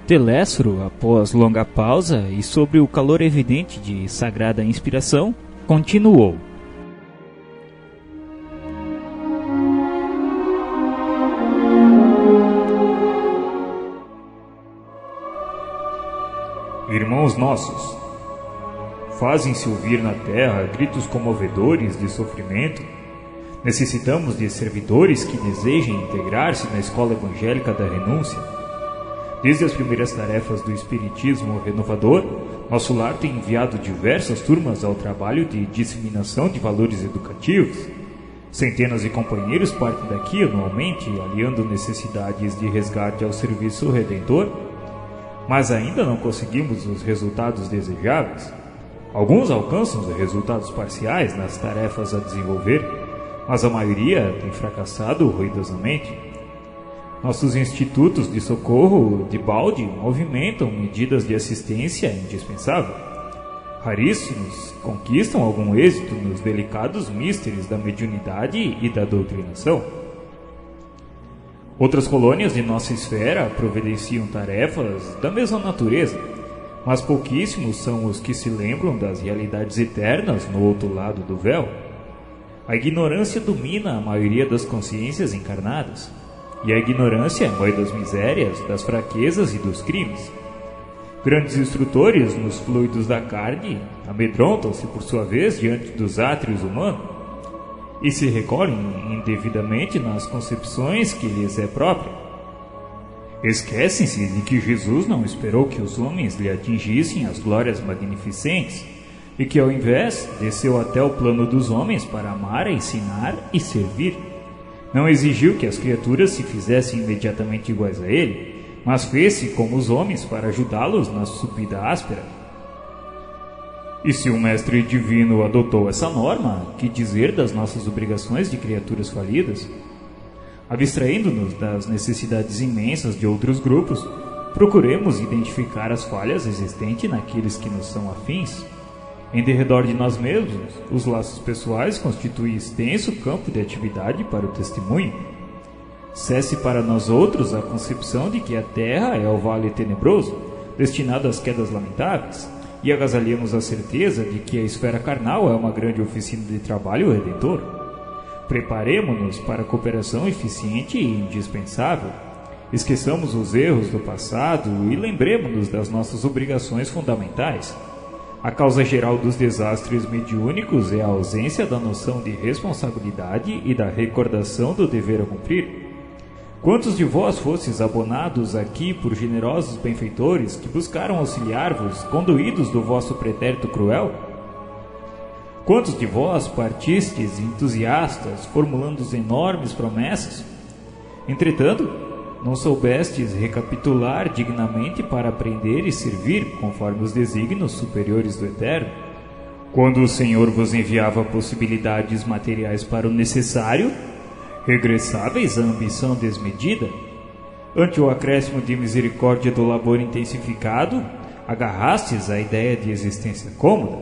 Telésforo, após longa pausa e sobre o calor evidente de sagrada inspiração, continuou. Irmãos nossos, fazem-se ouvir na terra gritos comovedores de sofrimento. Necessitamos de servidores que desejem integrar-se na escola evangélica da renúncia. Desde as primeiras tarefas do Espiritismo renovador, nosso lar tem enviado diversas turmas ao trabalho de disseminação de valores educativos. Centenas de companheiros partem daqui anualmente, aliando necessidades de resgate ao serviço redentor, mas ainda não conseguimos os resultados desejáveis. Alguns alcançam os resultados parciais nas tarefas a desenvolver, mas a maioria tem fracassado ruidosamente. Nossos institutos de socorro, de balde, movimentam medidas de assistência indispensável. Raríssimos conquistam algum êxito nos delicados místeres da mediunidade e da doutrinação. Outras colônias de nossa esfera providenciam tarefas da mesma natureza, mas pouquíssimos são os que se lembram das realidades eternas no outro lado do véu. A ignorância domina a maioria das consciências encarnadas. E a ignorância é mãe das misérias, das fraquezas e dos crimes. Grandes instrutores nos fluidos da carne amedrontam-se por sua vez diante dos átrios humanos e se recolhem indevidamente nas concepções que lhes é própria. Esquecem-se de que Jesus não esperou que os homens lhe atingissem as glórias magnificentes e que, ao invés, desceu até o plano dos homens para amar, ensinar e servir. Não exigiu que as criaturas se fizessem imediatamente iguais a ele, mas fez-se como os homens para ajudá-los na subida áspera. E se o Mestre Divino adotou essa norma, que dizer das nossas obrigações de criaturas falidas? Abstraindo-nos das necessidades imensas de outros grupos, procuremos identificar as falhas existentes naqueles que nos são afins. Em derredor de nós mesmos, os laços pessoais constituem extenso campo de atividade para o testemunho. Cesse para nós outros a concepção de que a terra é o vale tenebroso, destinado às quedas lamentáveis, e agasalhemos a certeza de que a esfera carnal é uma grande oficina de trabalho redentor. Preparemo-nos para a cooperação eficiente e indispensável. Esqueçamos os erros do passado e lembremo-nos das nossas obrigações fundamentais. A causa geral dos desastres mediúnicos é a ausência da noção de responsabilidade e da recordação do dever a cumprir. Quantos de vós fostes abonados aqui por generosos benfeitores que buscaram auxiliar-vos, conduídos do vosso pretérito cruel? Quantos de vós partistes entusiastas, formulando enormes promessas? Entretanto, não soubestes recapitular dignamente para aprender e servir conforme os desígnios superiores do Eterno? Quando o Senhor vos enviava possibilidades materiais para o necessário, regressáveis à ambição desmedida? Ante o acréscimo de misericórdia do labor intensificado, agarrastes à ideia de existência cômoda?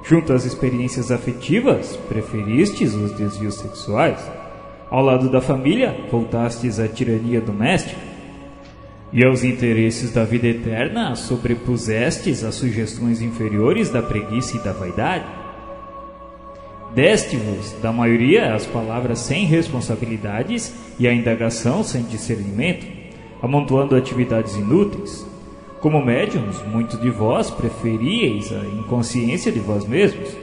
Junto às experiências afetivas, preferistes os desvios sexuais? Ao lado da família, voltastes à tirania doméstica? E aos interesses da vida eterna, sobrepusestes as sugestões inferiores da preguiça e da vaidade? Deste-vos, da maioria, as palavras sem responsabilidades e a indagação sem discernimento, amontoando atividades inúteis. Como médiuns, muitos de vós preferíeis a inconsciência de vós mesmos.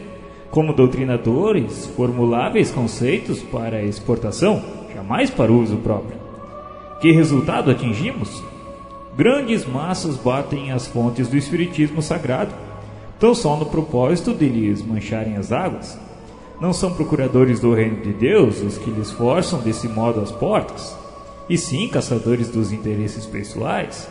Como doutrinadores, formuláveis conceitos para a exportação, jamais para o uso próprio. Que resultado atingimos? Grandes massas batem as fontes do Espiritismo Sagrado, tão só no propósito de lhes mancharem as águas. Não são procuradores do reino de Deus os que lhes forçam desse modo as portas, e sim caçadores dos interesses pessoais.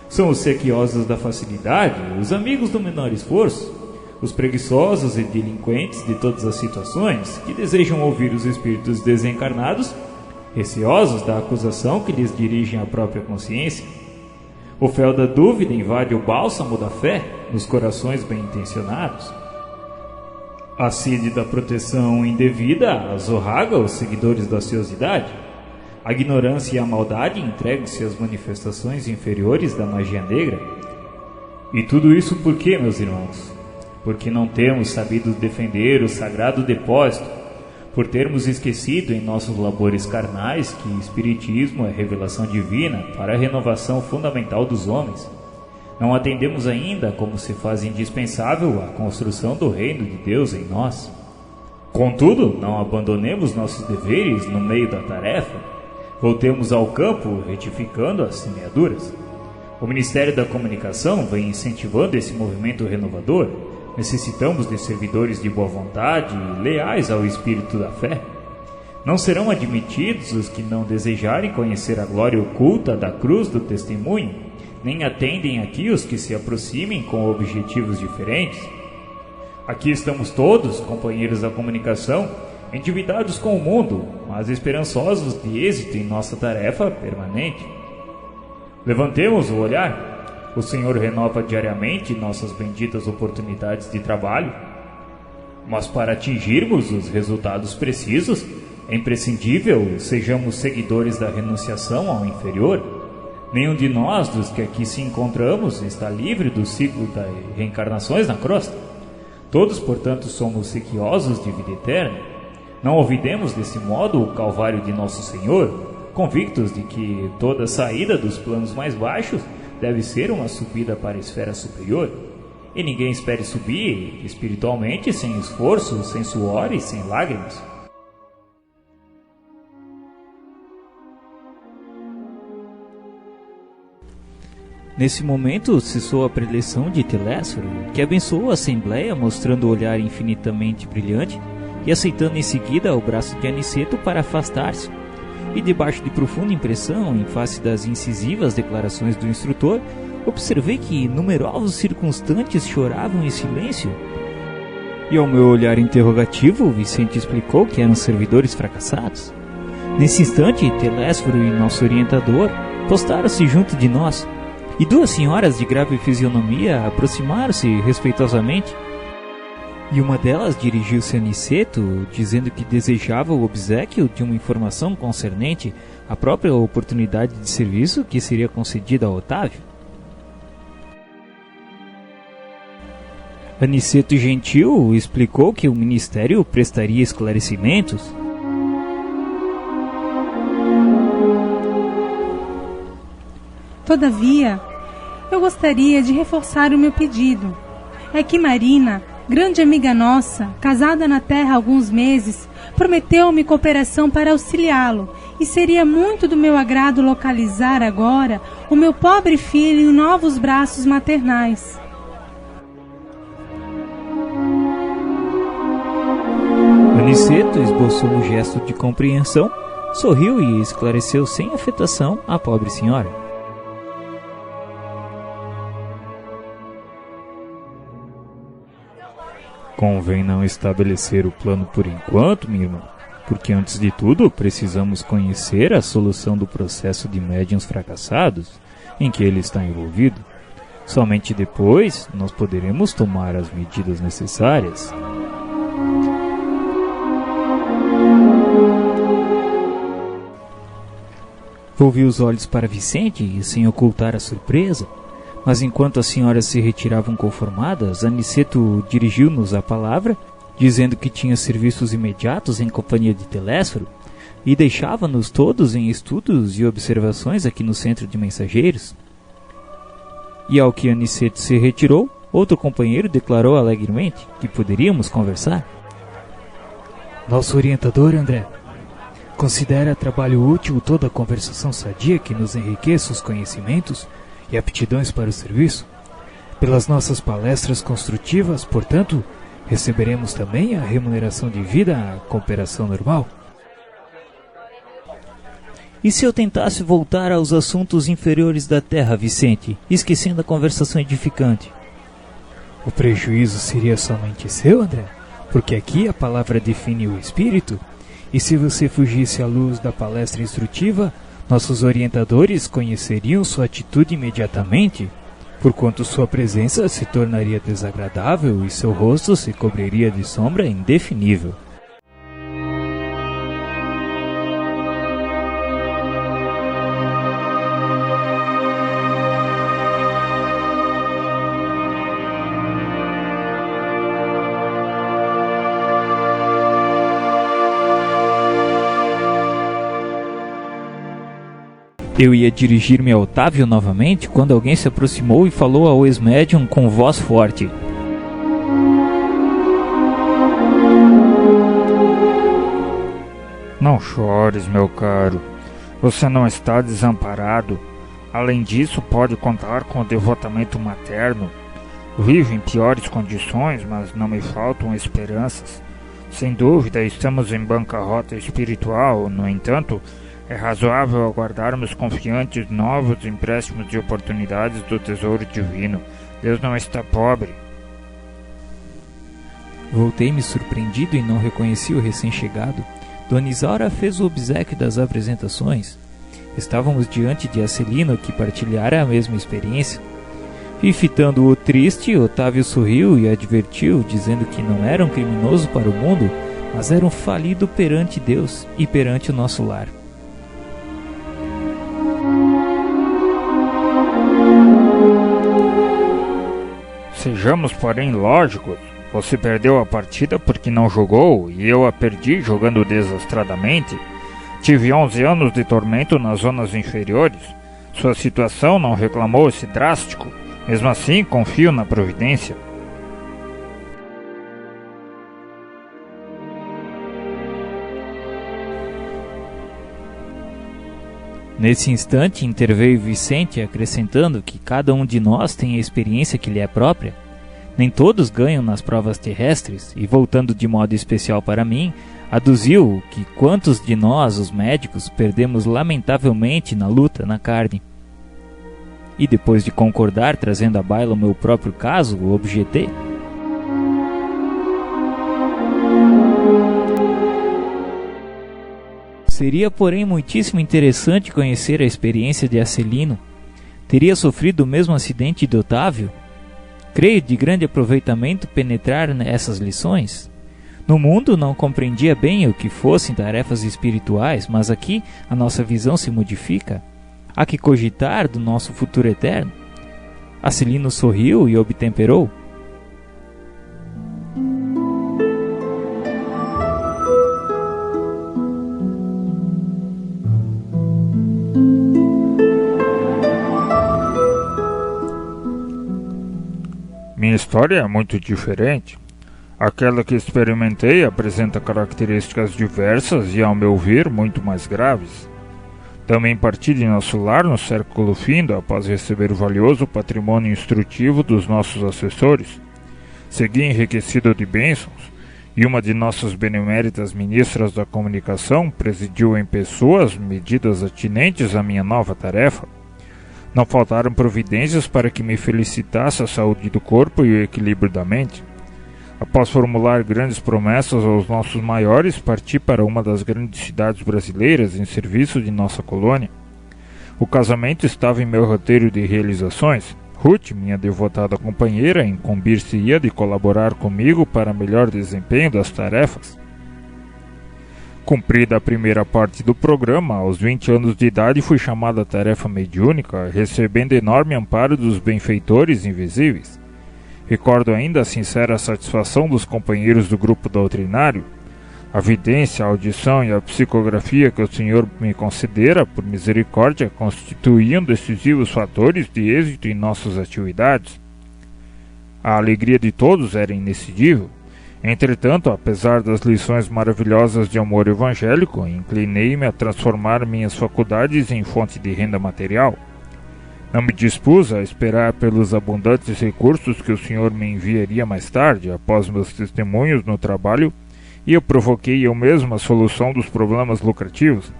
São os sequiosos da facilidade, os amigos do menor esforço, os preguiçosos e delinquentes de todas as situações, que desejam ouvir os espíritos desencarnados, receosos da acusação que lhes dirigem a própria consciência. O fel da dúvida invade o bálsamo da fé nos corações bem-intencionados. A sede da proteção indevida azorraga os seguidores da ociosidade. A ignorância e a maldade entregam-se às manifestações inferiores da magia negra. E tudo isso por quê, meus irmãos? Porque não temos sabido defender o sagrado depósito, por termos esquecido em nossos labores carnais que o Espiritismo é revelação divina para a renovação fundamental dos homens. Não atendemos ainda como se faz indispensável a construção do reino de Deus em nós. Contudo, não abandonemos nossos deveres no meio da tarefa. Voltemos ao campo retificando as semeaduras. O Ministério da Comunicação vem incentivando esse movimento renovador. Necessitamos de servidores de boa vontade e leais ao espírito da fé. Não serão admitidos os que não desejarem conhecer a glória oculta da cruz do testemunho, nem atendem aqui os que se aproximem com objetivos diferentes. Aqui estamos todos, companheiros da comunicação, endividados com o mundo, mas esperançosos de êxito em nossa tarefa permanente. Levantemos o olhar. O Senhor renova diariamente nossas benditas oportunidades de trabalho. Mas para atingirmos os resultados precisos, é imprescindível sejamos seguidores da renunciação ao inferior. Nenhum de nós, dos que aqui se encontramos, está livre do ciclo das reencarnações na crosta. Todos, portanto, somos sequiosos de vida eterna. Não olvidemos desse modo o calvário de nosso Senhor, convictos de que toda saída dos planos mais baixos deve ser uma subida para a esfera superior, e ninguém espere subir espiritualmente sem esforço, sem suor e sem lágrimas. Nesse momento cessou a preleção de Telésforo, que abençoou a Assembleia mostrando o olhar infinitamente brilhante e aceitando em seguida o braço de Aniceto para afastar-se. E debaixo de profunda impressão, em face das incisivas declarações do instrutor, observei que numerosos circunstantes choravam em silêncio. E ao meu olhar interrogativo, Vicente explicou que eram servidores fracassados. Nesse instante, Telésforo e nosso orientador postaram-se junto de nós, e duas senhoras de grave fisionomia aproximaram-se respeitosamente. E uma delas dirigiu-se a Aniceto, dizendo que desejava o obséquio de uma informação concernente à própria oportunidade de serviço que seria concedida a Otávio. Aniceto gentil explicou que o Ministério prestaria esclarecimentos. Todavia, eu gostaria de reforçar o meu pedido. É que Marina, grande amiga nossa, casada na terra há alguns meses, prometeu-me cooperação para auxiliá-lo, e seria muito do meu agrado localizar agora o meu pobre filho em novos braços maternais. Aniceto esboçou um gesto de compreensão, sorriu e esclareceu sem afetação a pobre senhora. Convém não estabelecer o plano por enquanto, minha irmã, porque antes de tudo precisamos conhecer a solução do processo de médiuns fracassados em que ele está envolvido. Somente depois nós poderemos tomar as medidas necessárias. Volvi os olhos para Vicente, sem ocultar a surpresa. Mas enquanto as senhoras se retiravam conformadas, Aniceto dirigiu-nos a palavra, dizendo que tinha serviços imediatos em companhia de Telésforo e deixava-nos todos em estudos e observações aqui no centro de mensageiros. E ao que Aniceto se retirou, outro companheiro declarou alegremente que poderíamos conversar. Nosso orientador, André, considera trabalho útil toda a conversação sadia que nos enriqueça os conhecimentos e aptidões para o serviço? Pelas nossas palestras construtivas, portanto, receberemos também a remuneração devida à cooperação normal? E se eu tentasse voltar aos assuntos inferiores da terra, Vicente, esquecendo a conversação edificante? O prejuízo seria somente seu, André, porque aqui a palavra define o espírito, e se você fugisse à luz da palestra instrutiva, nossos orientadores conheceriam sua atitude imediatamente, porquanto sua presença se tornaria desagradável e seu rosto se cobriria de sombra indefinível. Eu ia dirigir-me a Otávio novamente quando alguém se aproximou e falou ao ex-médium com voz forte. Não chores, meu caro. Você não está desamparado. Além disso, pode contar com o devotamento materno. Vivo em piores condições, mas não me faltam esperanças. Sem dúvida, estamos em bancarrota espiritual. No entanto, é razoável aguardarmos confiantes novos empréstimos de oportunidades do tesouro divino. Deus não está pobre. Voltei-me surpreendido e não reconheci o recém-chegado. Dona Isaura fez o obséquio das apresentações. Estávamos diante de Acelino, que partilhara a mesma experiência. E fitando-o triste, Otávio sorriu e advertiu, dizendo que não era um criminoso para o mundo, mas era um falido perante Deus e perante o nosso lar. Sejamos, porém, lógicos. Você perdeu a partida porque não jogou, e eu a perdi jogando desastradamente. Tive 11 anos de tormento nas zonas inferiores. Sua situação não reclamou-se drástico. Mesmo assim, confio na providência. Nesse instante, interveio Vicente, acrescentando que cada um de nós tem a experiência que lhe é própria. Nem todos ganham nas provas terrestres, e voltando de modo especial para mim, aduziu que quantos de nós, os médicos, perdemos lamentavelmente na luta na carne. E depois de concordar, trazendo à baila o meu próprio caso, o objetei. Seria, porém, muitíssimo interessante conhecer a experiência de Acelino. Teria sofrido o mesmo acidente de Otávio? Creio de grande aproveitamento penetrar nessas lições. No mundo não compreendia bem o que fossem tarefas espirituais, mas aqui a nossa visão se modifica. Há que cogitar do nosso futuro eterno. Acelino sorriu e obtemperou. Minha história é muito diferente. Aquela que experimentei apresenta características diversas e, ao meu ver, muito mais graves. Também parti de nosso lar no século findo após receber o valioso patrimônio instrutivo dos nossos assessores. Segui enriquecido de bênçãos, e uma de nossas beneméritas ministras da comunicação presidiu em pessoa as medidas atinentes à minha nova tarefa. Não faltaram providências para que me felicitasse a saúde do corpo e o equilíbrio da mente. Após formular grandes promessas aos nossos maiores, parti para uma das grandes cidades brasileiras em serviço de nossa colônia. O casamento estava em meu roteiro de realizações. Ruth, minha devotada companheira, incumbir-se-ia de colaborar comigo para melhor desempenho das tarefas. Cumprida a primeira parte do programa, aos 20 anos de idade fui chamado à tarefa mediúnica, recebendo enorme amparo dos benfeitores invisíveis. Recordo ainda a sincera satisfação dos companheiros do grupo doutrinário. A vidência, a audição e a psicografia que o Senhor me concedera, por misericórdia, constituíam decisivos fatores de êxito em nossas atividades. A alegria de todos era inexcedível. Entretanto, apesar das lições maravilhosas de amor evangélico, inclinei-me a transformar minhas faculdades em fonte de renda material. Não me dispus a esperar pelos abundantes recursos que o Senhor me enviaria mais tarde, após meus testemunhos no trabalho, e eu provoquei eu mesmo a solução dos problemas lucrativos.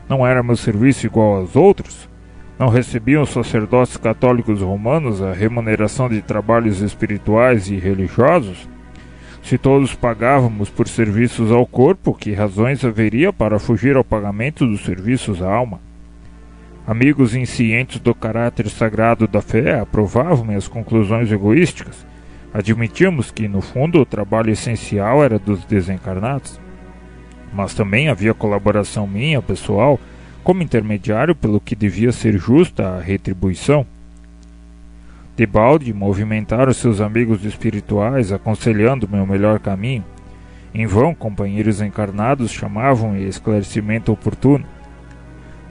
Não era meu serviço igual aos outros? Não recebiam os sacerdotes católicos romanos a remuneração de trabalhos espirituais e religiosos? Se todos pagávamos por serviços ao corpo, que razões haveria para fugir ao pagamento dos serviços à alma? Amigos inscientes do caráter sagrado da fé aprovavam minhas conclusões egoísticas. Admitíamos que, no fundo, o trabalho essencial era dos desencarnados. Mas também havia colaboração minha, pessoal, como intermediário pelo que devia ser justa a retribuição. Debalde movimentaram seus amigos espirituais, aconselhando-me o melhor caminho. Em vão, companheiros encarnados chamavam-me esclarecimento oportuno.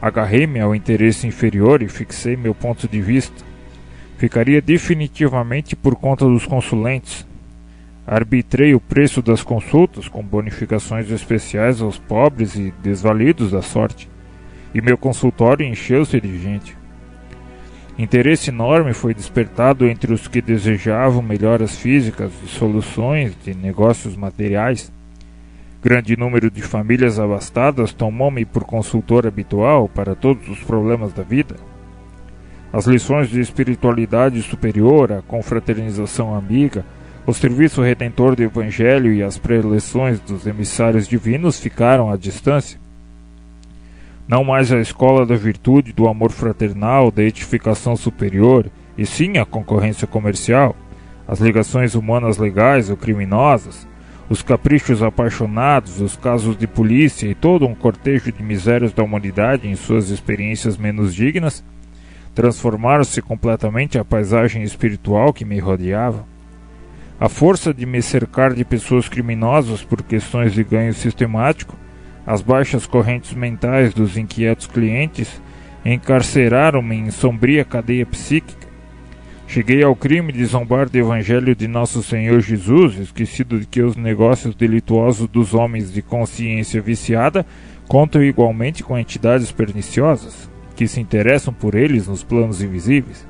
Agarrei-me ao interesse inferior e fixei meu ponto de vista. Ficaria definitivamente por conta dos consulentes. Arbitrei o preço das consultas com bonificações especiais aos pobres e desvalidos da sorte, e meu consultório encheu-se de gente. Interesse enorme foi despertado entre os que desejavam melhoras físicas e soluções de negócios materiais. Grande número de famílias abastadas tomou-me por consultor habitual para todos os problemas da vida. As lições de espiritualidade superior, a confraternização amiga, o serviço redentor do Evangelho e as preleções dos emissários divinos ficaram à distância. Não mais a escola da virtude, do amor fraternal, da edificação superior, e sim a concorrência comercial, as ligações humanas legais ou criminosas, os caprichos apaixonados, os casos de polícia e todo um cortejo de misérias da humanidade em suas experiências menos dignas, transformaram-se completamente a paisagem espiritual que me rodeava. A força de me cercar de pessoas criminosas por questões de ganho sistemático, as baixas correntes mentais dos inquietos clientes, encarceraram-me em sombria cadeia psíquica. Cheguei ao crime de zombar do Evangelho de Nosso Senhor Jesus, esquecido de que os negócios delituosos dos homens de consciência viciada contam igualmente com entidades perniciosas, que se interessam por eles nos planos invisíveis,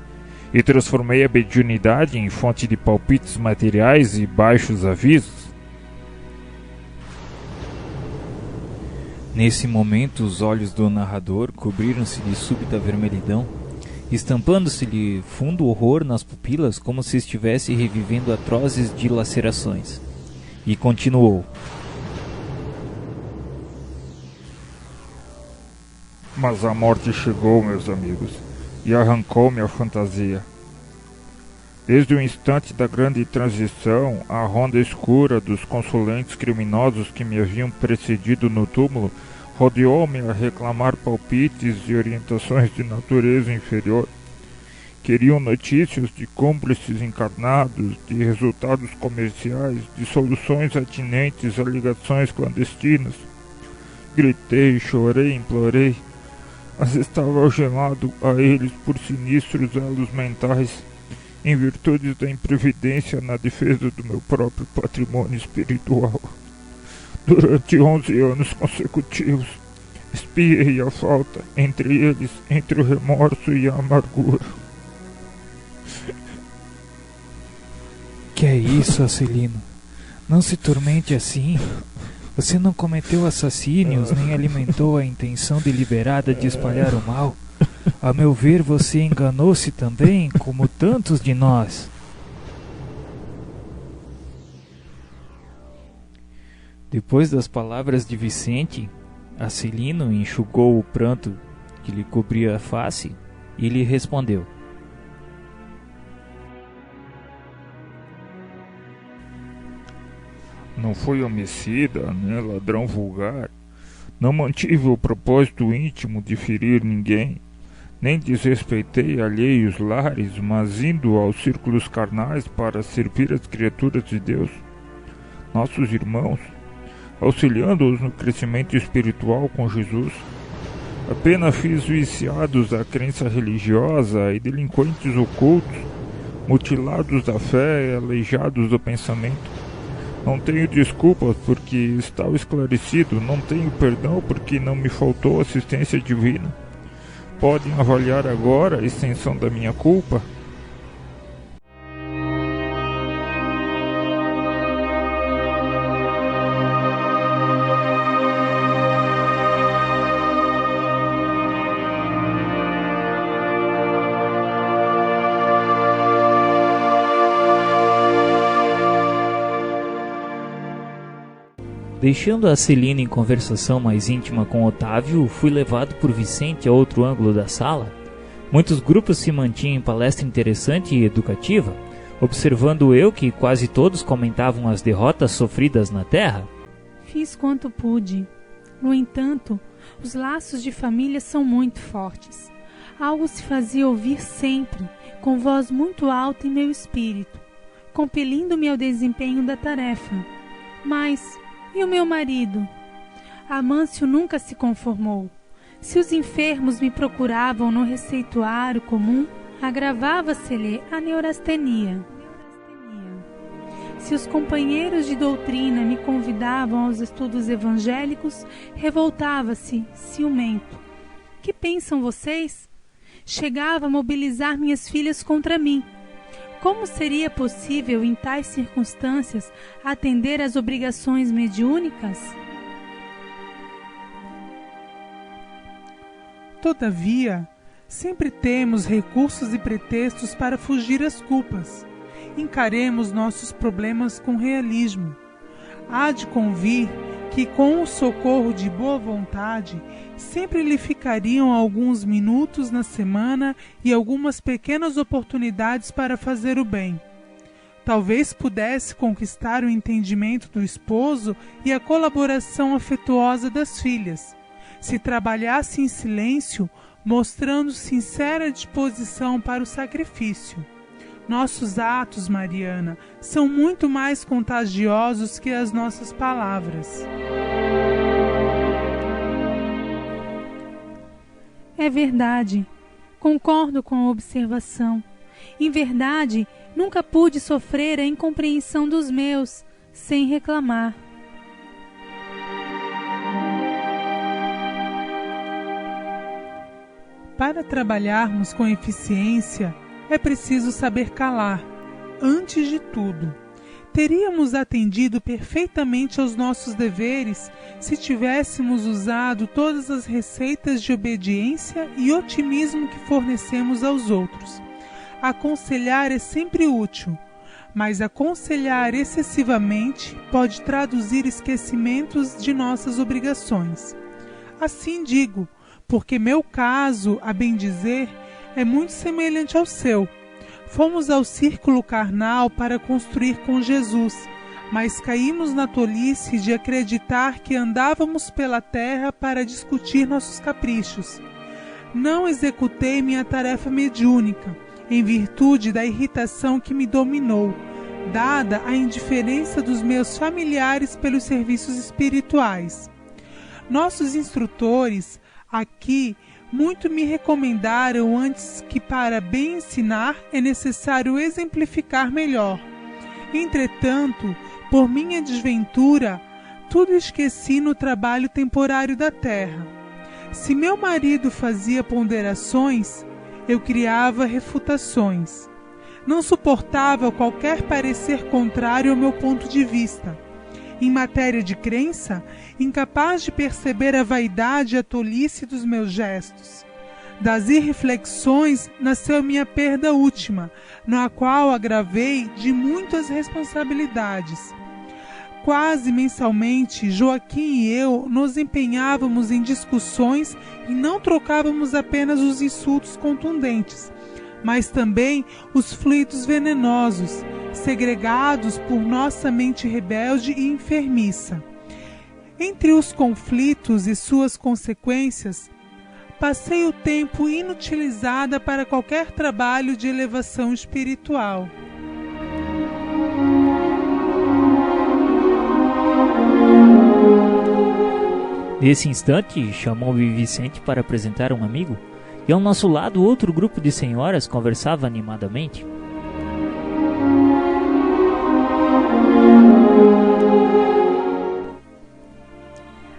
e transformei a mediunidade em fonte de palpites materiais e baixos avisos. Nesse momento, os olhos do narrador cobriram-se de súbita vermelhidão, estampando-se-lhe fundo horror nas pupilas, como se estivesse revivendo atrozes dilacerações. E continuou. Mas a morte chegou, meus amigos, e arrancou-me a fantasia. Desde o instante da grande transição, a ronda escura dos consulentes criminosos que me haviam precedido no túmulo rodeou-me a reclamar palpites e orientações de natureza inferior. Queriam notícias de cúmplices encarnados, de resultados comerciais, de soluções atinentes a ligações clandestinas. Gritei, chorei, implorei, mas estava algemado a eles por sinistros elos mentais, em virtude da imprevidência na defesa do meu próprio patrimônio espiritual. Durante 11 anos consecutivos, espiei a falta entre eles, entre o remorso e a amargura. Que é isso, Acelino? Não se tormente assim. Você não cometeu assassínios, nem alimentou a intenção deliberada de espalhar o mal. A meu ver, você enganou-se também, como tantos de nós. Depois das palavras de Vicente, Acelino enxugou o pranto que lhe cobria a face e lhe respondeu. Não fui homicida, nem ladrão vulgar. Não mantive o propósito íntimo de ferir ninguém, nem desrespeitei alheios lares, mas indo aos círculos carnais para servir as criaturas de Deus, nossos irmãos, auxiliando-os no crescimento espiritual com Jesus. Apenas fiz viciados à crença religiosa e delinquentes ocultos, mutilados da fé e aleijados do pensamento. Não tenho desculpas porque estava esclarecido, não tenho perdão porque não me faltou assistência divina. Podem avaliar agora a extensão da minha culpa? Deixando a Celina em conversação mais íntima com Otávio, fui levado por Vicente a outro ângulo da sala. Muitos grupos se mantinham em palestra interessante e educativa, observando eu que quase todos comentavam as derrotas sofridas na terra. Fiz quanto pude. No entanto, os laços de família são muito fortes. Algo se fazia ouvir sempre, com voz muito alta em meu espírito, compelindo-me ao desempenho da tarefa. Mas... e o meu marido? Amâncio nunca se conformou. Se os enfermos me procuravam no receituário comum, agravava-se-lhe a neurastenia. Se os companheiros de doutrina me convidavam aos estudos evangélicos, revoltava-se, ciumento. Que pensam vocês? Chegava a mobilizar minhas filhas contra mim. Como seria possível, em tais circunstâncias, atender às obrigações mediúnicas? Todavia, sempre temos recursos e pretextos para fugir às culpas. Encaremos nossos problemas com realismo. Há de convir que, com o socorro de boa vontade, sempre lhe ficariam alguns minutos na semana e algumas pequenas oportunidades para fazer o bem. Talvez pudesse conquistar o entendimento do esposo e a colaboração afetuosa das filhas, se trabalhasse em silêncio, mostrando sincera disposição para o sacrifício. Nossos atos, Mariana, são muito mais contagiosos que as nossas palavras. É verdade. Concordo com a observação. Em verdade, nunca pude sofrer a incompreensão dos meus, sem reclamar. Para trabalharmos com eficiência, é preciso saber calar, antes de tudo. Teríamos atendido perfeitamente aos nossos deveres se tivéssemos usado todas as receitas de obediência e otimismo que fornecemos aos outros. Aconselhar é sempre útil, mas aconselhar excessivamente pode traduzir esquecimentos de nossas obrigações. Assim digo, porque meu caso, a bem dizer, é muito semelhante ao seu. Fomos ao círculo carnal para construir com Jesus, mas caímos na tolice de acreditar que andávamos pela terra para discutir nossos caprichos. Não executei minha tarefa mediúnica, em virtude da irritação que me dominou, dada a indiferença dos meus familiares pelos serviços espirituais. Nossos instrutores aqui muito me recomendaram antes que para bem ensinar é necessário exemplificar melhor. Entretanto, por minha desventura, tudo esqueci no trabalho temporário da terra. Se meu marido fazia ponderações, eu criava refutações. Não suportava qualquer parecer contrário ao meu ponto de vista. Em matéria de crença, incapaz de perceber a vaidade e a tolice dos meus gestos. Das irreflexões nasceu minha perda última, na qual agravei de muitas responsabilidades. Quase mensalmente, Joaquim e eu nos empenhávamos em discussões e não trocávamos apenas os insultos contundentes, mas também os fluidos venenosos, segregados por nossa mente rebelde e enfermiça. Entre os conflitos e suas consequências, passei o tempo inutilizada para qualquer trabalho de elevação espiritual. Nesse instante, chamou-me Vicente para apresentar um amigo, e ao nosso lado outro grupo de senhoras conversava animadamente.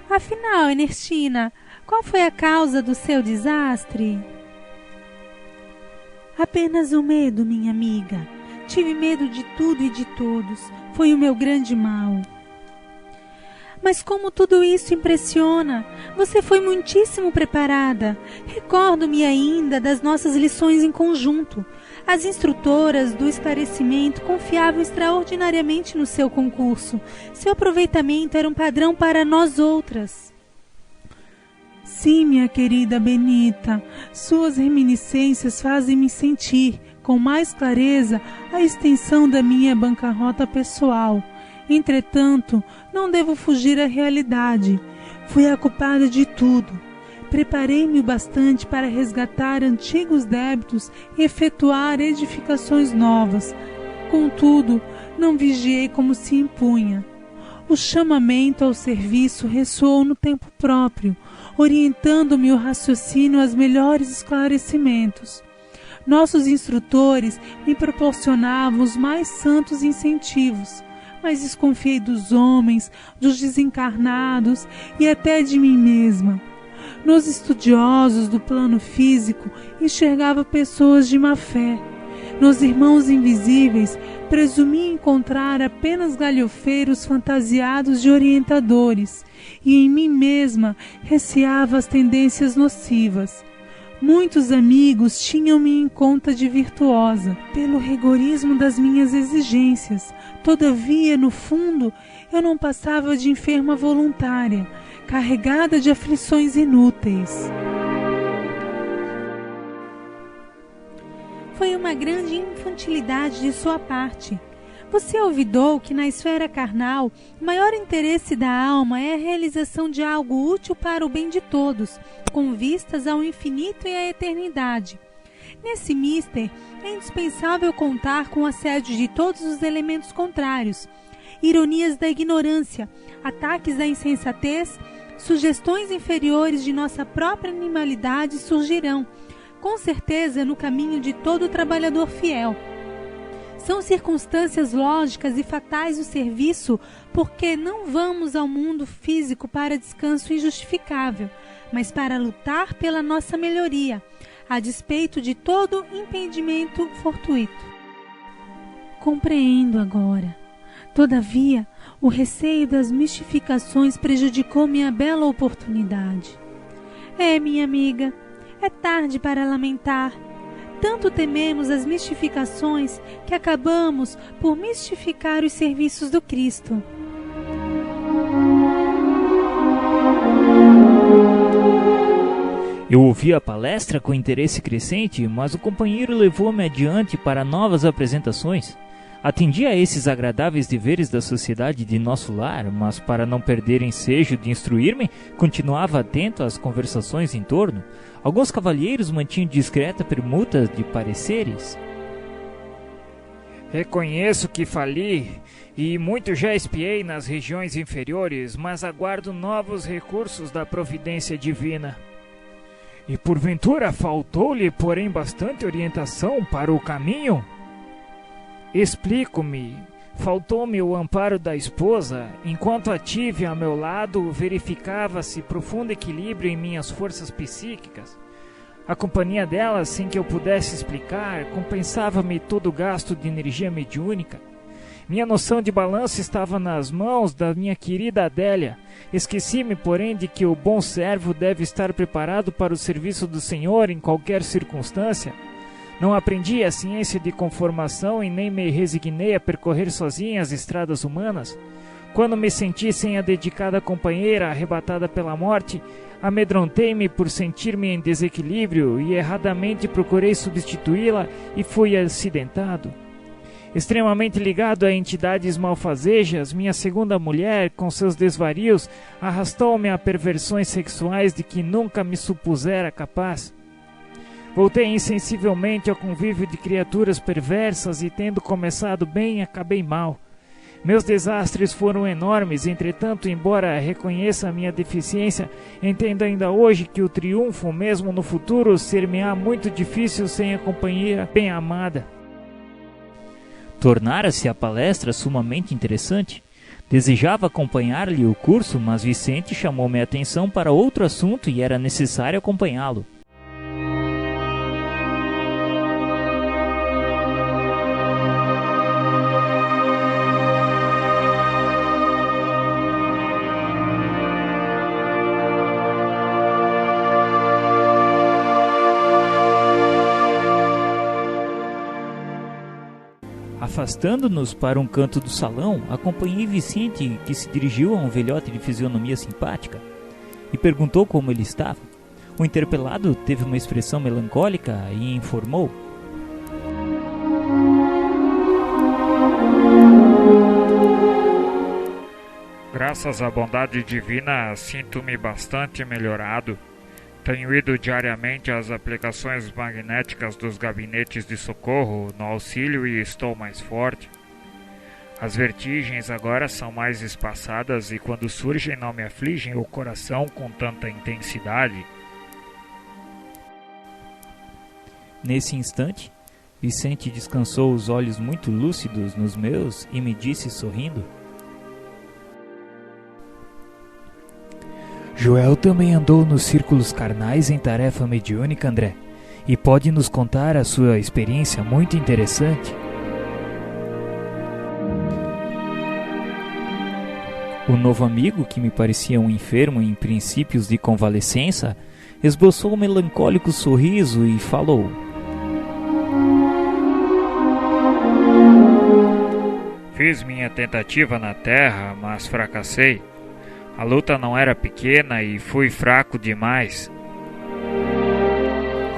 Afinal, Ernestina, qual foi a causa do seu desastre? Apenas o medo, minha amiga. Tive medo de tudo e de todos. Foi o meu grande mal. Mas como tudo isso impressiona! Você foi muitíssimo preparada. Recordo-me ainda das nossas lições em conjunto. As instrutoras do esclarecimento confiavam extraordinariamente no seu concurso. Seu aproveitamento era um padrão para nós outras. Sim, minha querida Benita, suas reminiscências fazem-me sentir, com mais clareza, a extensão da minha bancarrota pessoal. Entretanto, não devo fugir à realidade. Fui a culpada de tudo. Preparei-me o bastante para resgatar antigos débitos e efetuar edificações novas. Contudo, não vigiei como se impunha. O chamamento ao serviço ressoou no tempo próprio, orientando-me o raciocínio aos melhores esclarecimentos. Nossos instrutores me proporcionavam os mais santos incentivos, mas desconfiei dos homens, dos desencarnados e até de mim mesma. Nos estudiosos do plano físico, enxergava pessoas de má fé. Nos irmãos invisíveis, presumi encontrar apenas galhofeiros fantasiados de orientadores, e em mim mesma receava as tendências nocivas. Muitos amigos tinham-me em conta de virtuosa, pelo rigorismo das minhas exigências. Todavia, no fundo, eu não passava de enferma voluntária, carregada de aflições inúteis. Foi uma grande infantilidade de sua parte. Você olvidou que na esfera carnal o maior interesse da alma é a realização de algo útil para o bem de todos, com vistas ao infinito e à eternidade. Nesse mister, é indispensável contar com o assédio de todos os elementos contrários, ironias da ignorância, ataques da insensatez, sugestões inferiores de nossa própria animalidade surgirão, com certeza, no caminho de todo trabalhador fiel. São circunstâncias lógicas e fatais do serviço, porque não vamos ao mundo físico para descanso injustificável, mas para lutar pela nossa melhoria, a despeito de todo impedimento fortuito. Compreendo agora. Todavia, o receio das mistificações prejudicou minha bela oportunidade. Minha amiga, é tarde para lamentar. Tanto tememos as mistificações que acabamos por mistificar os serviços do Cristo. Eu ouvi a palestra com interesse crescente, mas o companheiro levou-me adiante para novas apresentações. Atendi a esses agradáveis deveres da sociedade de nosso lar, mas para não perder ensejo de instruir-me, continuava atento às conversações em torno. Alguns cavalheiros mantinham discreta permuta de pareceres. Reconheço que fali e muito já espiei nas regiões inferiores, mas aguardo novos recursos da providência divina. E porventura faltou-lhe, porém, bastante orientação para o caminho? Explico-me. Faltou-me o amparo da esposa. Enquanto a tive a meu lado, verificava-se profundo equilíbrio em minhas forças psíquicas. A companhia dela, sem que eu pudesse explicar, compensava-me todo o gasto de energia mediúnica. Minha noção de balanço estava nas mãos da minha querida Adélia. Esqueci-me, porém, de que o bom servo deve estar preparado para o serviço do Senhor em qualquer circunstância. Não aprendi a ciência de conformação e nem me resignei a percorrer sozinha as estradas humanas. Quando me senti sem a dedicada companheira arrebatada pela morte, amedrontei-me por sentir-me em desequilíbrio e erradamente procurei substituí-la e fui acidentado. Extremamente ligado a entidades malfazejas, minha segunda mulher, com seus desvarios, arrastou-me a perversões sexuais de que nunca me supusera capaz. Voltei insensivelmente ao convívio de criaturas perversas e, tendo começado bem, acabei mal. Meus desastres foram enormes, entretanto, embora reconheça a minha deficiência, entendo ainda hoje que o triunfo, mesmo no futuro, ser-me-á muito difícil sem a companhia bem amada. Tornara-se a palestra sumamente interessante. Desejava acompanhar-lhe o curso, mas Vicente chamou-me a atenção para outro assunto e era necessário acompanhá-lo. Afastando-nos para um canto do salão, acompanhei Vicente, que se dirigiu a um velhote de fisionomia simpática e perguntou como ele estava. O interpelado teve uma expressão melancólica e informou: Graças à bondade divina, sinto-me bastante melhorado. Tenho ido diariamente às aplicações magnéticas dos gabinetes de socorro no auxílio e estou mais forte. As vertigens agora são mais espaçadas e quando surgem não me afligem o coração com tanta intensidade. Nesse instante, Vicente descansou os olhos muito lúcidos nos meus e me disse sorrindo: Joel também andou nos círculos carnais em tarefa mediúnica, André, e pode nos contar a sua experiência muito interessante. O novo amigo, que me parecia um enfermo em princípios de convalescença, esboçou um melancólico sorriso e falou: Fiz minha tentativa na terra, mas fracassei. A luta não era pequena e fui fraco demais.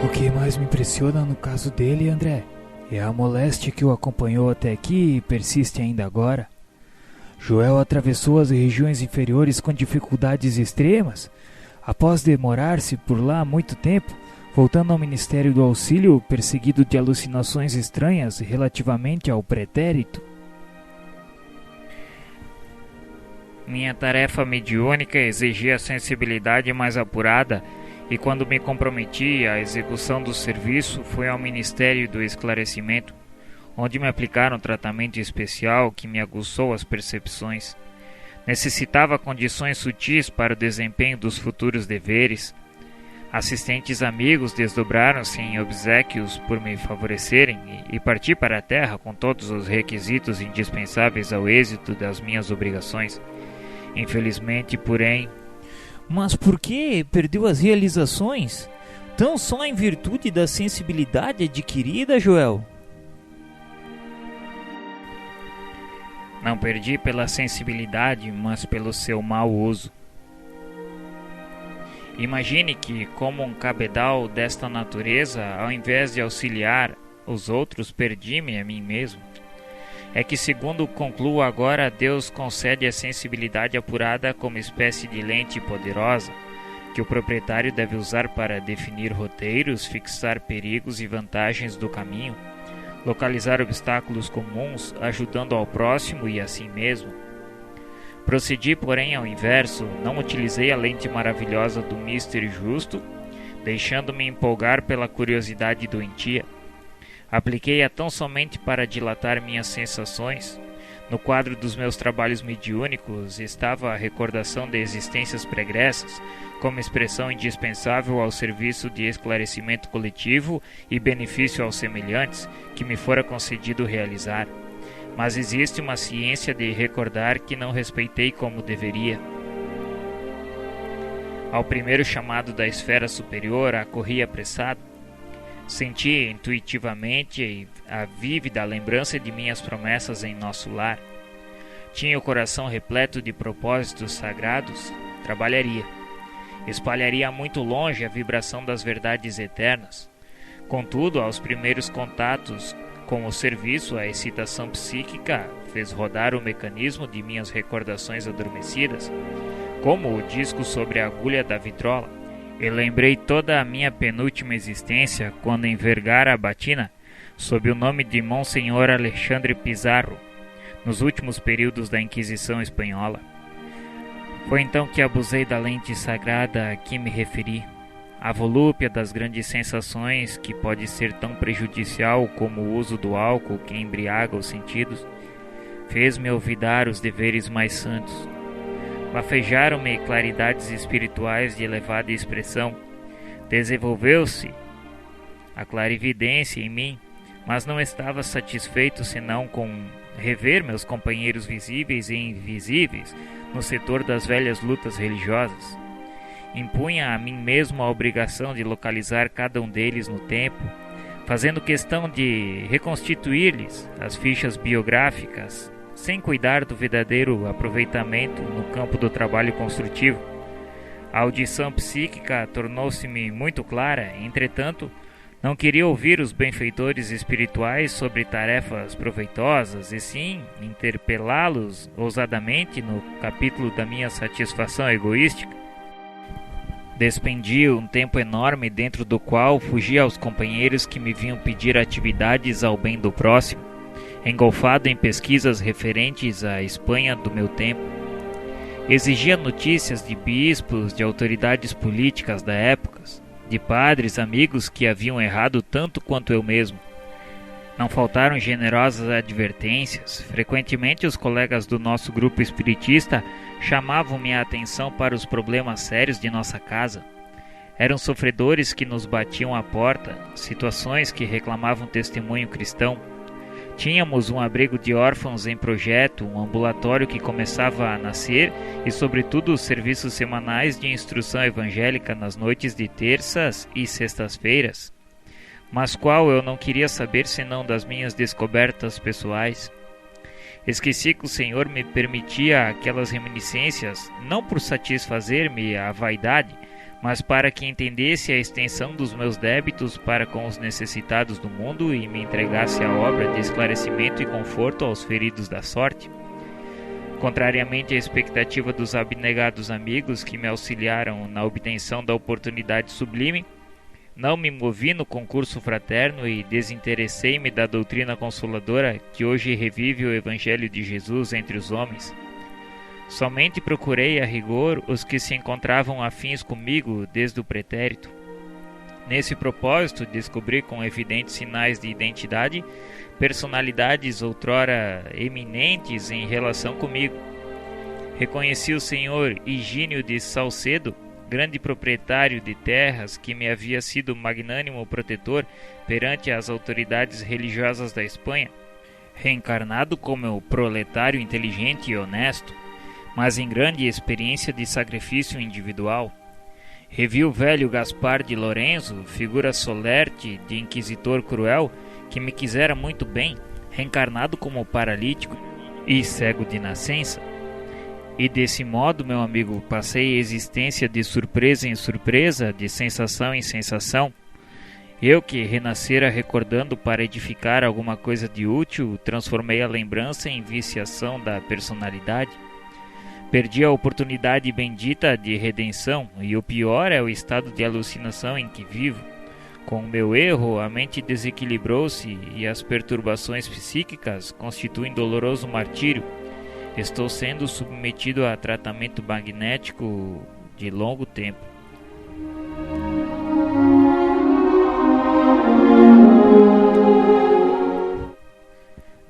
O que mais me impressiona no caso dele, André, é a moléstia que o acompanhou até aqui e persiste ainda agora. Joel atravessou as regiões inferiores com dificuldades extremas. Após demorar-se por lá muito tempo, voltando ao Ministério do Auxílio, perseguido de alucinações estranhas relativamente ao pretérito. Minha tarefa mediúnica exigia sensibilidade mais apurada e quando me comprometi à execução do serviço fui ao Ministério do Esclarecimento, onde me aplicaram um tratamento especial que me aguçou as percepções. Necessitava condições sutis para o desempenho dos futuros deveres. Assistentes amigos desdobraram-se em obséquios por me favorecerem e parti para a terra com todos os requisitos indispensáveis ao êxito das minhas obrigações. Infelizmente, porém... Mas por que perdeu as realizações? Tão só em virtude da sensibilidade adquirida, Joel? Não perdi pela sensibilidade, mas pelo seu mau uso. Imagine que, como um cabedal desta natureza, ao invés de auxiliar os outros, perdi-me a mim mesmo. É que, segundo concluo agora, Deus concede a sensibilidade apurada como espécie de lente poderosa, que o proprietário deve usar para definir roteiros, fixar perigos e vantagens do caminho, localizar obstáculos comuns, ajudando ao próximo e a si mesmo. Procedi, porém, ao inverso, não utilizei a lente maravilhosa do Mister Justo, deixando-me empolgar pela curiosidade doentia. Apliquei-a tão somente para dilatar minhas sensações. No quadro dos meus trabalhos mediúnicos estava a recordação de existências pregressas, como expressão indispensável ao serviço de esclarecimento coletivo e benefício aos semelhantes, que me fora concedido realizar. Mas existe uma ciência de recordar que não respeitei como deveria. Ao primeiro chamado da esfera superior, acorri apressado. Senti intuitivamente a vívida lembrança de minhas promessas em nosso lar. Tinha o coração repleto de propósitos sagrados. Trabalharia. Espalharia muito longe a vibração das verdades eternas. Contudo, aos primeiros contatos com o serviço, a excitação psíquica fez rodar o mecanismo de minhas recordações adormecidas, como o disco sobre a agulha da vitrola. E lembrei toda a minha penúltima existência quando envergara a batina sob o nome de Monsenhor Alexandre Pizarro, nos últimos períodos da Inquisição Espanhola. Foi então que abusei da lente sagrada a que me referi. A volúpia das grandes sensações, que pode ser tão prejudicial como o uso do álcool que embriaga os sentidos, fez-me olvidar os deveres mais santos. Bafejaram-me claridades espirituais de elevada expressão. Desenvolveu-se a clarividência em mim, mas não estava satisfeito senão com rever meus companheiros visíveis e invisíveis no setor das velhas lutas religiosas. Impunha a mim mesmo a obrigação de localizar cada um deles no tempo, fazendo questão de reconstituir-lhes as fichas biográficas, sem cuidar do verdadeiro aproveitamento no campo do trabalho construtivo. A audição psíquica tornou-se-me muito clara, entretanto, não queria ouvir os benfeitores espirituais sobre tarefas proveitosas, e sim interpelá-los ousadamente no capítulo da minha satisfação egoística. Despendi um tempo enorme dentro do qual fugia aos companheiros que me vinham pedir atividades ao bem do próximo. engolfado em pesquisas referentes à Espanha do meu tempo. Exigia notícias de bispos, de autoridades políticas da época, de padres, amigos que haviam errado tanto quanto eu mesmo. Não faltaram generosas advertências. Frequentemente os colegas do nosso grupo espiritista chamavam minha atenção para os problemas sérios de nossa casa. Eram sofredores que nos batiam à porta, situações que reclamavam testemunho cristão. Tínhamos um abrigo de órfãos em projeto, um ambulatório que começava a nascer e, sobretudo, os serviços semanais de instrução evangélica nas noites de terças e sextas-feiras. Mas qual eu não queria saber senão das minhas descobertas pessoais. Esqueci que o Senhor me permitia aquelas reminiscências, não por satisfazer-me a vaidade, mas para que entendesse a extensão dos meus débitos para com os necessitados do mundo e me entregasse a obra de esclarecimento e conforto aos feridos da sorte. Contrariamente à expectativa dos abnegados amigos que me auxiliaram na obtenção da oportunidade sublime, não me movi no concurso fraterno e desinteressei-me da doutrina consoladora que hoje revive o Evangelho de Jesus entre os homens. Somente procurei a rigor os que se encontravam afins comigo desde o pretérito. Nesse propósito, descobri com evidentes sinais de identidade personalidades outrora eminentes em relação comigo. Reconheci o senhor Higínio de Salcedo, grande proprietário de terras que me havia sido magnânimo protetor perante as autoridades religiosas da Espanha, reencarnado como proletário inteligente e honesto, mas em grande experiência de sacrifício individual. Revi o velho Gaspar de Lorenzo, figura solerte de inquisitor cruel, que me quisera muito bem, reencarnado como paralítico e cego de nascença. E desse modo, meu amigo, passei a existência de surpresa em surpresa, de sensação em sensação. Eu que renascera recordando para edificar alguma coisa de útil, transformei a lembrança em viciação da personalidade. Perdi a oportunidade bendita de redenção, e o pior é o estado de alucinação em que vivo. Com o meu erro, a mente desequilibrou-se e as perturbações psíquicas constituem doloroso martírio. Estou sendo submetido a tratamento magnético de longo tempo.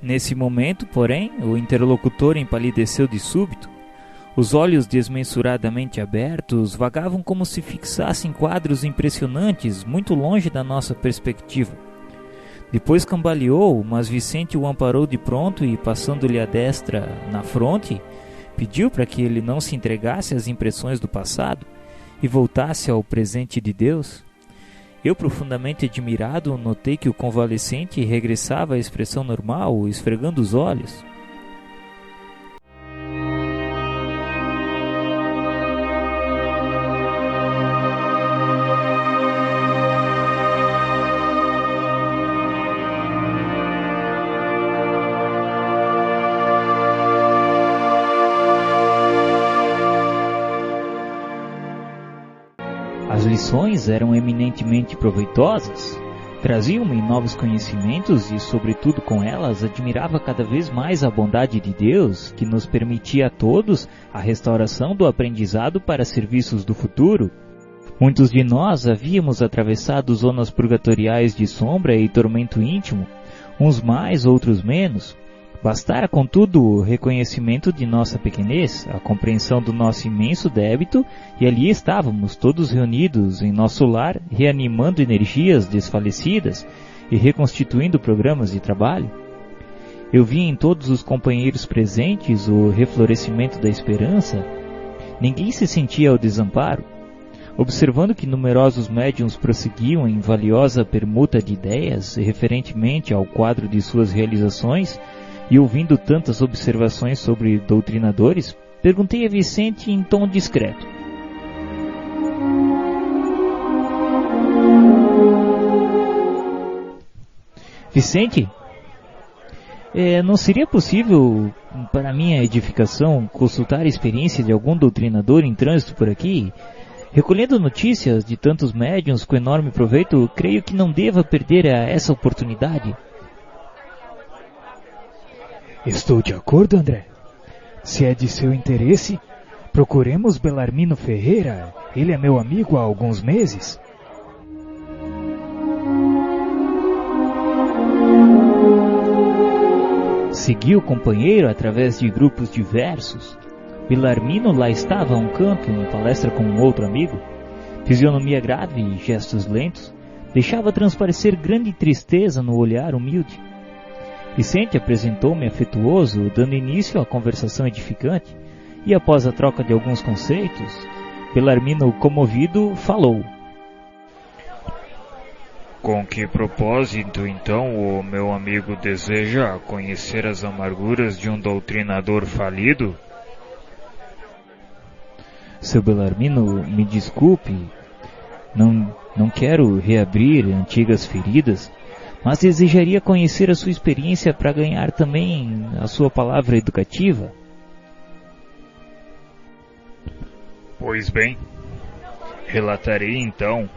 Nesse momento, porém, o interlocutor empalideceu de súbito. Os olhos desmensuradamente abertos vagavam como se fixassem quadros impressionantes muito longe da nossa perspectiva. Depois cambaleou, mas Vicente o amparou de pronto e, passando-lhe a destra na fronte, pediu para que ele não se entregasse às impressões do passado e voltasse ao presente de Deus. Eu, profundamente admirado, notei que o convalescente regressava à expressão normal, esfregando os olhos. As lições eram eminentemente proveitosas, traziam-me novos conhecimentos e, sobretudo com elas, admirava cada vez mais a bondade de Deus, que nos permitia a todos a restauração do aprendizado para serviços do futuro. Muitos de nós havíamos atravessado zonas purgatoriais de sombra e tormento íntimo, uns mais, outros menos. Bastara, contudo, o reconhecimento de nossa pequenez, a compreensão do nosso imenso débito, e ali estávamos, todos reunidos em nosso lar, reanimando energias desfalecidas e reconstituindo programas de trabalho. Eu vi em todos os companheiros presentes o reflorescimento da esperança. Ninguém se sentia ao desamparo. Observando que numerosos médiuns prosseguiam em valiosa permuta de ideias referentemente ao quadro de suas realizações, e ouvindo tantas observações sobre doutrinadores, perguntei a Vicente em tom discreto: Vicente, não seria possível, para minha edificação, consultar a experiência de algum doutrinador em trânsito por aqui? Recolhendo notícias de tantos médiuns com enorme proveito, creio que não deva perder essa oportunidade. Estou de acordo, André. Se é de seu interesse, procuremos Belarmino Ferreira. Ele é meu amigo há alguns meses. Segui o companheiro através de grupos diversos. Belarmino lá estava a um canto, em palestra com um outro amigo. Fisionomia grave e gestos lentos deixava transparecer grande tristeza no olhar humilde. Vicente apresentou-me afetuoso, dando início à conversação edificante, e após a troca de alguns conceitos, Belarmino, comovido, falou. Com que propósito, então, o meu amigo deseja conhecer as amarguras de um doutrinador falido? Seu Belarmino, me desculpe, não quero reabrir antigas feridas, mas desejaria conhecer a sua experiência para ganhar também a sua palavra educativa. Pois bem, relatarei então.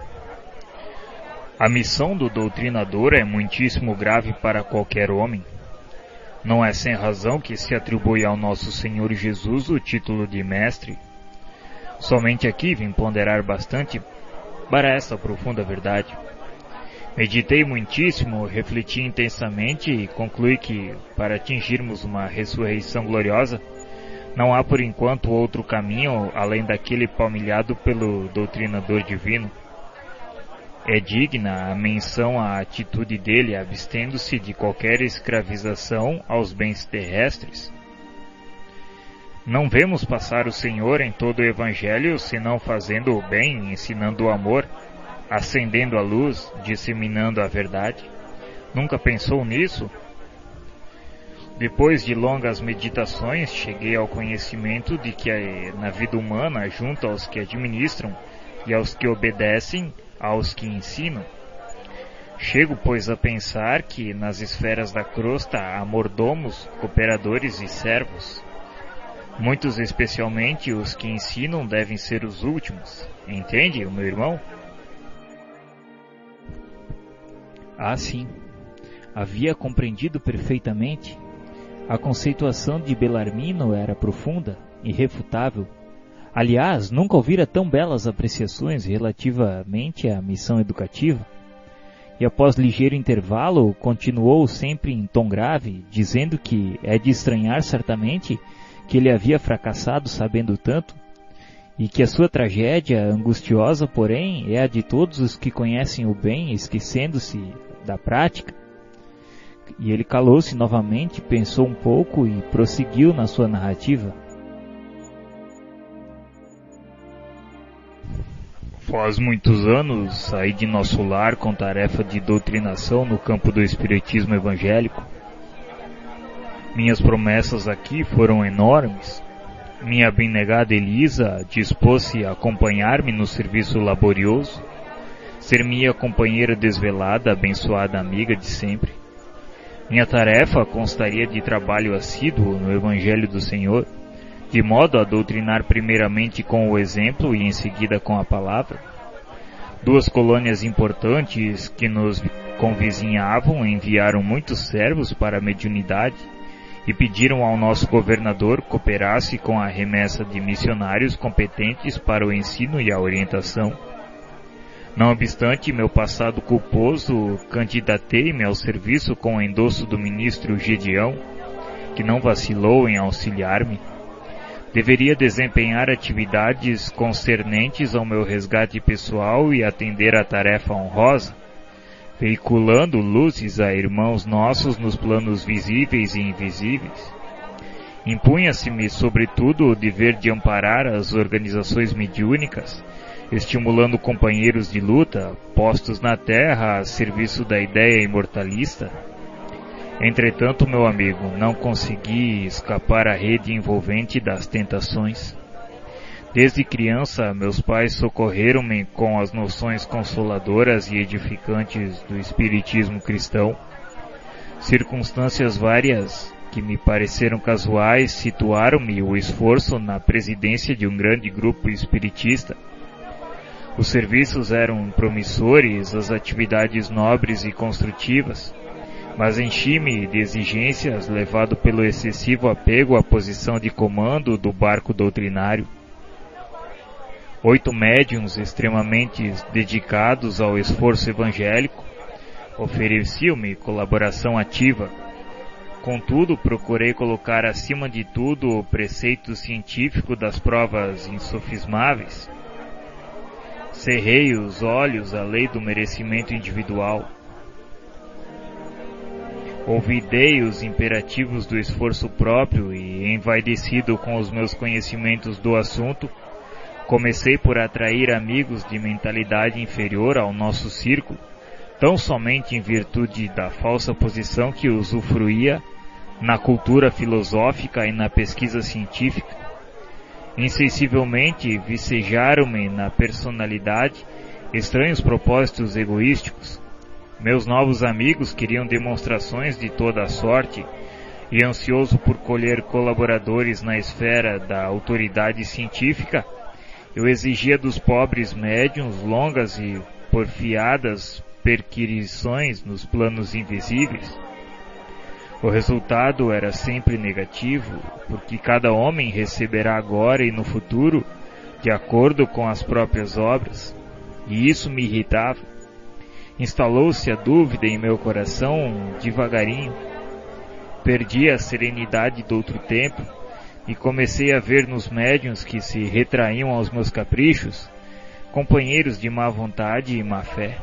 A missão do doutrinador é muitíssimo grave para qualquer homem. Não é sem razão que se atribui ao nosso Senhor Jesus o título de mestre. Somente aqui vim ponderar bastante para essa profunda verdade. Meditei muitíssimo, refleti intensamente e concluí que, para atingirmos uma ressurreição gloriosa, não há por enquanto outro caminho além daquele palmilhado pelo doutrinador divino. É digna a menção à atitude dele, abstendo-se de qualquer escravização aos bens terrestres. Não vemos passar o Senhor em todo o Evangelho, senão fazendo o bem, ensinando o amor, acendendo a luz, disseminando a verdade. Nunca pensou nisso? Depois de longas meditações, cheguei ao conhecimento de que na vida humana, junto aos que administram e aos que obedecem, aos que ensinam. Chego, pois, a pensar que nas esferas da crosta há mordomos, cooperadores e servos. Muitos, especialmente os que ensinam, devem ser os últimos. Entende, meu irmão? Ah, sim. Havia compreendido perfeitamente. A conceituação de Belarmino era profunda, irrefutável. Aliás, nunca ouvira tão belas apreciações relativamente à missão educativa. E após ligeiro intervalo, continuou sempre em tom grave, dizendo que é de estranhar certamente que ele havia fracassado sabendo tanto, e que a sua tragédia angustiosa, porém, é a de todos os que conhecem o bem, esquecendo-se da prática. E ele calou-se novamente, pensou um pouco e prosseguiu na sua narrativa. Faz muitos anos saí de nosso lar com tarefa de doutrinação no campo do espiritismo evangélico. Minhas promessas aqui foram enormes. Minha abnegada Elisa dispôs-se a acompanhar-me no serviço laborioso, ser minha companheira desvelada, abençoada amiga de sempre. Minha tarefa constaria de trabalho assíduo no Evangelho do Senhor, de modo a doutrinar primeiramente com o exemplo e em seguida com a palavra. Duas colônias importantes que nos convizinhavam enviaram muitos servos para a mediunidade e pediram ao nosso governador cooperasse com a remessa de missionários competentes para o ensino e a orientação. Não obstante meu passado culposo, candidatei-me ao serviço com o endosso do ministro Gedeão, que não vacilou em auxiliar-me. Deveria desempenhar atividades concernentes ao meu resgate pessoal e atender à tarefa honrosa, veiculando luzes a irmãos nossos nos planos visíveis e invisíveis. Impunha-se-me, sobretudo, o dever de amparar as organizações mediúnicas, estimulando companheiros de luta, postos na terra a serviço da ideia imortalista. Entretanto, meu amigo, não consegui escapar à rede envolvente das tentações. Desde criança, meus pais socorreram-me com as noções consoladoras e edificantes do espiritismo cristão. Circunstâncias várias que me pareceram casuais situaram-me o esforço na presidência de um grande grupo espiritista. Os serviços eram promissores, as atividades nobres e construtivas, Mas enchi-me de exigências, levado pelo excessivo apego à posição de comando do barco doutrinário. 8 médiuns extremamente dedicados ao esforço evangélico ofereciam-me colaboração ativa. Contudo, procurei colocar acima de tudo o preceito científico das provas insofismáveis. Cerrei os olhos à lei do merecimento individual. Ouvidei os imperativos do esforço próprio e, envaidecido com os meus conhecimentos do assunto, comecei por atrair amigos de mentalidade inferior ao nosso círculo, tão somente em virtude da falsa posição que usufruía na cultura filosófica e na pesquisa científica. Insensivelmente vicejaram-me na personalidade estranhos propósitos egoísticos. Meus novos amigos queriam demonstrações de toda a sorte, e ansioso por colher colaboradores na esfera da autoridade científica, eu exigia dos pobres médiuns longas e porfiadas perquisições nos planos invisíveis. O resultado era sempre negativo, porque cada homem receberá agora e no futuro de acordo com as próprias obras, e isso me irritava. Instalou-se a dúvida em meu coração devagarinho. Perdi a serenidade do outro tempo e comecei a ver nos médiuns que se retraíam aos meus caprichos companheiros de má vontade e má fé.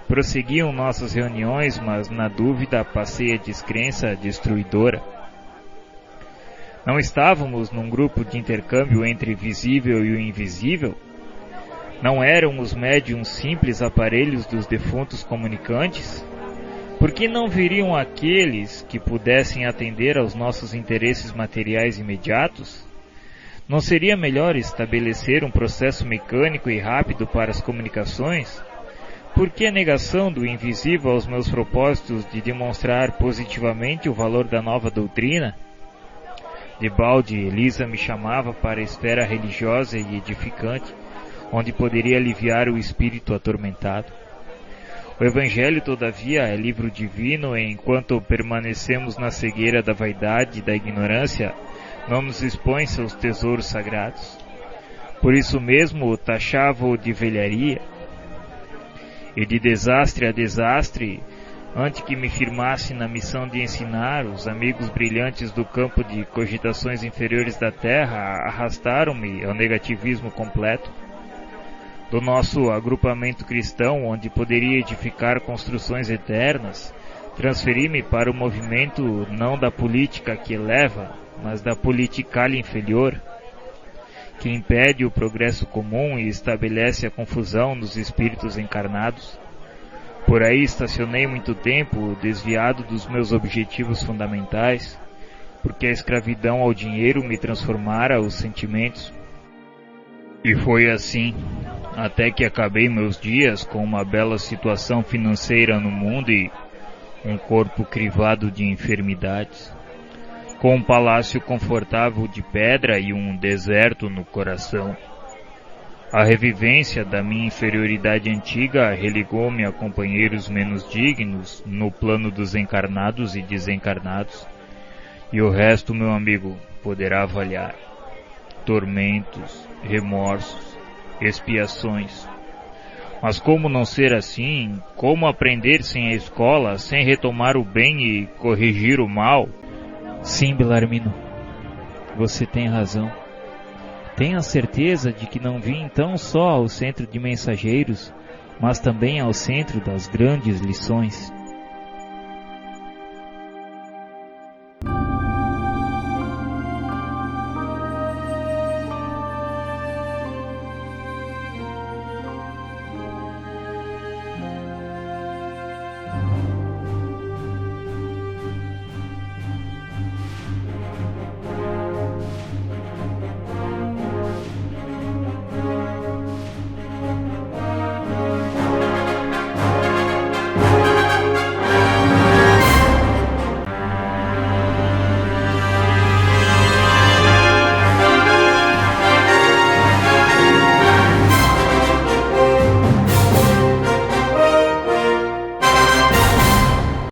Prosseguiam nossas reuniões, mas na dúvida passei a descrença destruidora. Não estávamos num grupo de intercâmbio entre o visível e o invisível? Não eram os médiuns simples aparelhos dos defuntos comunicantes? Por que não viriam aqueles que pudessem atender aos nossos interesses materiais imediatos? Não seria melhor estabelecer um processo mecânico e rápido para as comunicações? Por que a negação do invisível aos meus propósitos de demonstrar positivamente o valor da nova doutrina? Debalde, Elisa me chamava para a esfera religiosa e edificante, onde poderia aliviar o espírito atormentado. O Evangelho, todavia, é livro divino, e enquanto permanecemos na cegueira da vaidade e da ignorância, não nos expõe seus tesouros sagrados. Por isso mesmo taxava-o de velharia, e de desastre a desastre, antes que me firmasse na missão de ensinar, os amigos brilhantes do campo de cogitações inferiores da Terra arrastaram-me ao negativismo completo. Do nosso agrupamento cristão, onde poderia edificar construções eternas, transferi-me para o movimento não da política que eleva, mas da politicalha inferior, que impede o progresso comum e estabelece a confusão nos espíritos encarnados. Por aí estacionei muito tempo, desviado dos meus objetivos fundamentais, porque a escravidão ao dinheiro me transformara os sentimentos. E foi assim, até que acabei meus dias com uma bela situação financeira no mundo e um corpo crivado de enfermidades, com um palácio confortável de pedra e um deserto no coração. A revivência da minha inferioridade antiga religou-me a companheiros menos dignos no plano dos encarnados e desencarnados, e o resto, meu amigo, poderá avaliar. Tormentos, remorsos, expiações. Mas como não ser assim? Como aprender sem a escola, sem retomar o bem e corrigir o mal? Sim, Belarmino, você tem razão. Tenho a certeza de que não vim tão só ao centro de mensageiros, mas também ao centro das grandes lições.